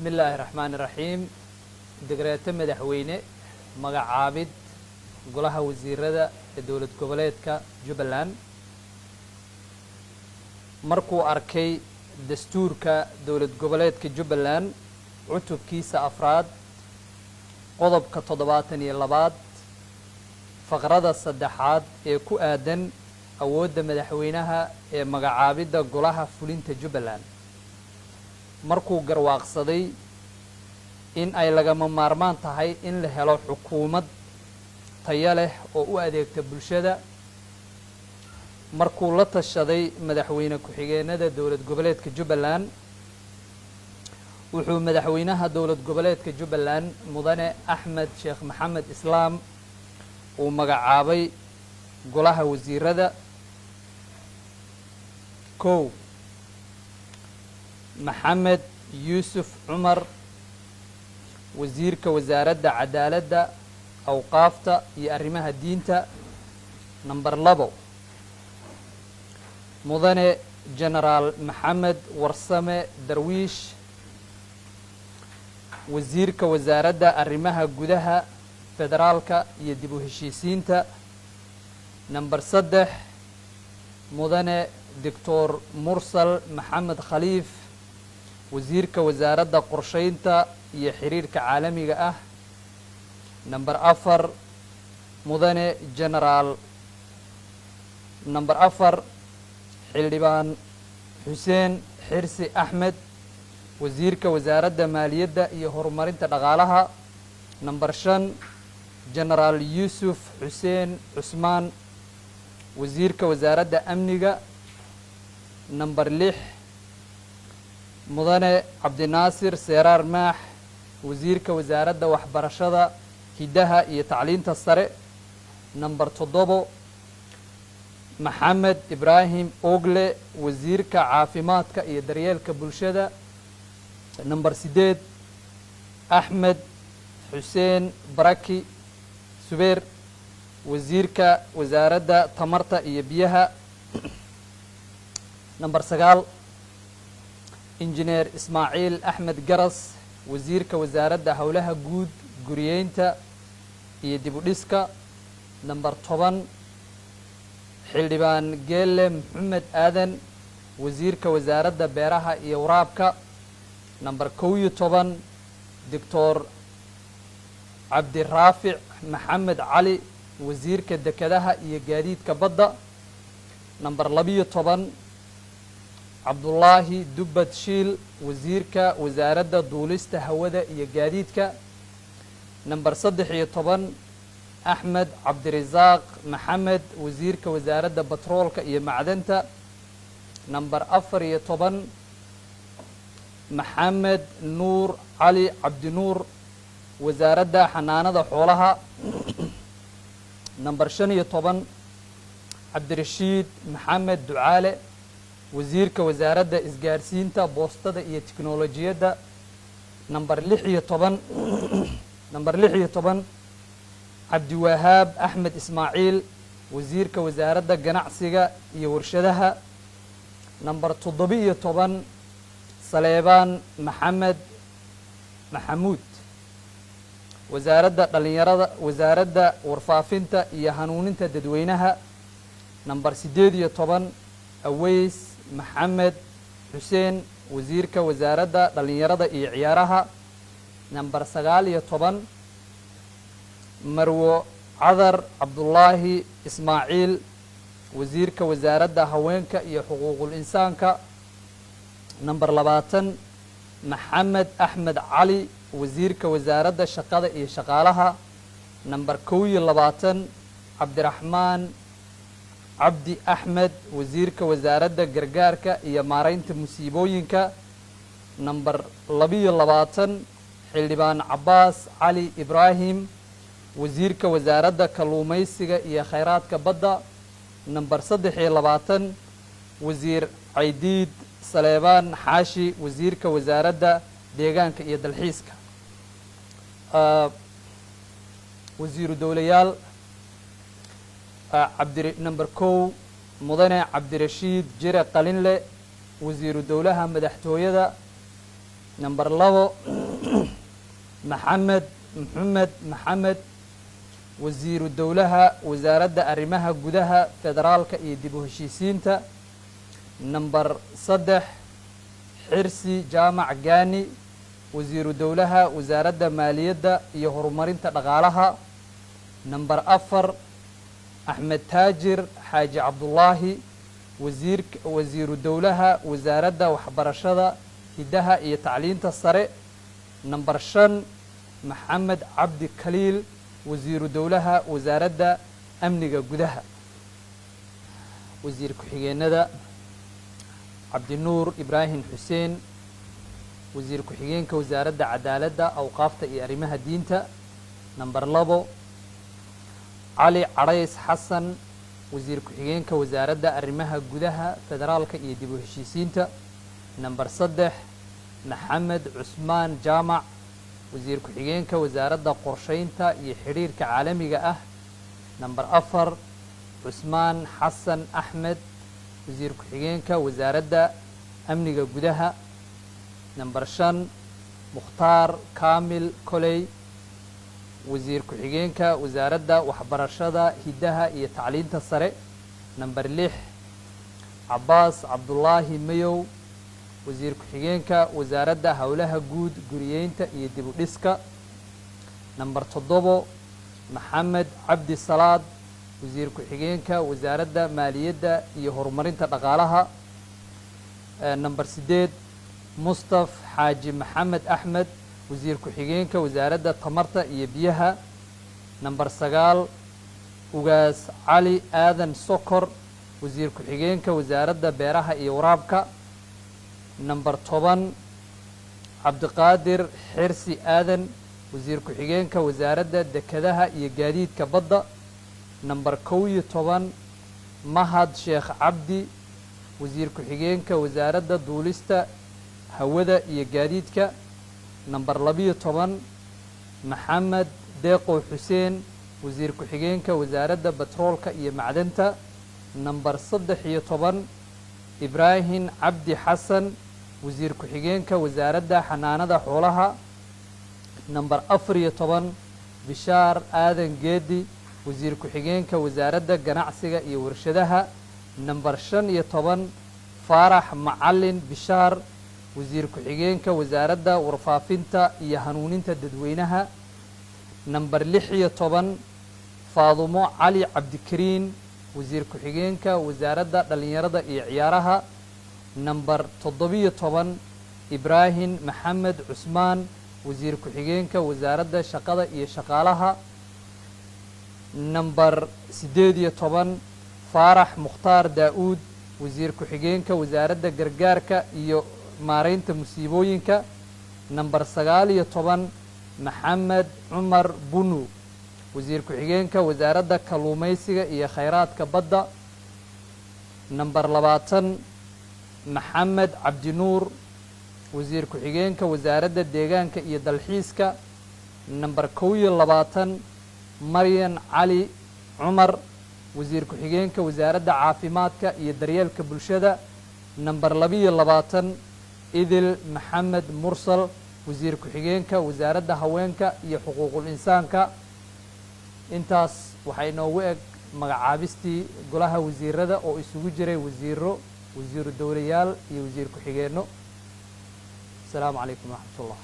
بسم الله الرحمن الرحيم دقرات مدحوينه مقعابد قلها وزيرة دولة قبليتك جبلان مركو أركي دستورك دولة قبليتك جبلان عتب كيس أفراد قضب كتضباطني اللباد فقرد الصدحات كو آدن أود مدحوينها مقعابد قلها فلنت جبلان markuu garwaaqsaday in ay lagama maarmaan tahay in la helo xukuumad tayo leh oo u adeegta bulshada markuu la tashaday madaxweyne ku-xigeenada dowlad goboleedka Jubbaland wuxuu madaxweynaha dowlad goboleedka Jubbaland mudane Axmed Sheekh Maxamed Islaam uu magacaabay golaha wasiirada محمد يوسف عمر وزيرك وزارة عدالة أوقافتا يأرمها دينتا نمبر لبو مدن جنرال محمد ورسمة درويش وزيرك وزارة أرمها قدها فدرالك يدبو هشيسينتا نمبر صدح مدن دكتور مرسل محمد خليف وزيرك وزارة قرشينتا يحريرك عالمي نمبر أفر مدن جنرال نمبر أفر حلبان حسين حرسي أحمد وزيرك وزارة مالية يهرمرينتا دغالها نمبر شن جنرال يوسف حسين عثمان وزيرك وزارة أمنية نمبر لح مدن عبد الناصر سيرار ماح وزيرك وزارة وحبرشدة هدها يتعلين تصري نمبر تضبو محمد إبراهيم أوغلي وزيرك عافيماتك يدريالك بلشدة نمبر سيديد أحمد حسين بركي سبير وزيرك وزارة تمرتا يبيها نمبر سقال إنجنير إسماعيل أحمد قرص وزيرك وزارة هولها جود قريينتا يدبوليسكا نمبر 7 حلبان جيل محمد آذن وزيرك وزارة بيرها يورابكا نمبر 12 دكتور عبد الرافع محمد علي وزيرك دكدها يجاريد كبضة نمبر 12 عبد الله دبت شيل وزيرك وزارة دولست هودا يجاريدك نمبر 13 أحمد عبد الرزاق محمد وزيرك وزارة بترولك يمعدنتا نمبر 14 محمد نور علي عبد نور وزارة حنانة حولها نمبر 15 عبد الرشيد محمد دعالة وزيرك وزارة إسجارسينتا بوسطة إيه تكنولوجيا نمبر 16 عبد الوهاب أحمد إسماعيل وزيرك وزارة جناعسية يورشدها نمبر 17 سليمان محمد محمود وزارة ورفافينتا يهانونينتا ددوينها نمبر 18 أويس محمد حسين وزيرك وزارة دلنيرة عيارها نمبر 19 مرو عذر عبد الله إسماعيل وزيرك وزارة هوينك حقوق الإنسان نمبر 20 محمد أحمد علي وزيرك وزارة شقادة شقالها نمبر 22 عبد الرحمن عبدي أحمد وزيرك وزارة قرقارك مارينت مسيبوينك نمبر 22 حلبان عباس علي إبراهيم وزيرك وزارة كلوميسيغا خيراتك بدا نمبر 23 وزير عيديد سليمان حاشي وزيرك وزارة ديغانك دلحيسك وزير دوليال نمبر 2 مدن عبد الرشيد جرى قلنله وزير الدولة مدحتويدا number labo maxamed maxamed wasiiru dowlaha wasaaradda arrimaha gudaha federaalka iyo dib u heshiisiinta number 3 xirsi jaamac gaani wasiiru dowlaha wasaaradda maaliyadda iyo horumarinta dhaqaalaha number 4 axmed taajir xaaji cabdullaahi wasiiru dowlaha wasaaradda waxbarashada hidaha iyo tacliinta sare number 5 maxamed cabdi khaliil wasiiru dowlaha wasaaradda amniga gudaha wasiir ku-xigeenada cabdinuur ibraahim xuseen wasiir ku-xigeenka wasaaradda cadaaladda awqaafta iyo arrimaha diinta number 2 cali carays xasan wasiir ku-xigeenka wasaaradda arrimaha gudaha federaalka iyo dib u heshiisiinta number 3 maxamed cusmaan jaamac wasiir ku-xigeenka wasaaradda qorsheynta iyo xidhiirka caalamiga ah number 4 cusmaan xasan axmed wasiir ku-xigeenka wasaaradda amniga gudaha number 5 mukhtaar kaamil koley wasiir ku-xigeenka wasaaradda waxbarashada hidaha iyo tacliinta sare number 6 cabaas cabdullaahi mayow wasiir ku-xigeenka wasaaradda howlaha guud guriyeynta iyo dib u dhiska number 7 maxamed cabdi salaad wasiir ku-xigeenka wasaaradda maaliyadda iyo horumarinta dhaqaalaha number 8 mustaf xaaji maxamed axmed wasiir ku-xigeenka wasaaradda tamarta iyo biyaha number 9 ugaas cali aadan sokor wasiir ku-xigeenka wasaaradda beeraha iyo waraabka number 10 cabdiqaadir xirsi aadan wasiir ku-xigeenka wasaaradda dekedaha iyo gaadiidka badda number 11 mahad sheekh cabdi wasiir ku-xigeenka wasaaradda duulista hawada iyo gaadiidka number 12 maxamed deeqow xuseen wasiir ku-xigeenka wasaaradda batroolka iyo macdanta number 13 ibraahim cabdi xasan wasiir ku-xigeenka wasaaradda xanaanada xoolaha number 14 bishaar aadan geedi wasiir ku-xigeenka wasaaradda ganacsiga iyo warshadaha number 15 faarax macalin bishaar wasiir ku-xigeenka wasaaradda warfaafinta iyo hanuuninta dadweynaha number 16 faadumo cali cabdikariin wasiir ku-xigeenka wasaaradda dhalinyarada iyo ciyaaraha number 17 ibraahim maxamed cusmaan wasiir ku-xigeenka wasaaradda shaqada iyo shaqaalaha number 18 faarax mukhtaar daa-uud wasiir ku-xigeenka wasaaradda gargaarka iyo maareynta musiibooyinka number 19 maxamed cumar bunu wasiir ku-xigeenka wasaaradda kalluumaysiga iyo khayraadka badda number 20 maxamed cabdinuur wasiir ku-xigeenka wasaaradda deegaanka iyo dalxiiska number 21 maryan cali cumar wasiir ku-xigeenka wasaaradda caafimaadka iyo daryeelka bulshada number 22 idil maxamed mursal wasiir ku-xigeenka wasaaradda haweenka iyo xuquuqul insaanka intaas waxaa inoogu eg magacaabistii golaha wasiirada oo isugu jiray wasiiro wasiiru dowlayaal iyo wasiir ku-xigeenno asalaamu calaykum waraxmat ullah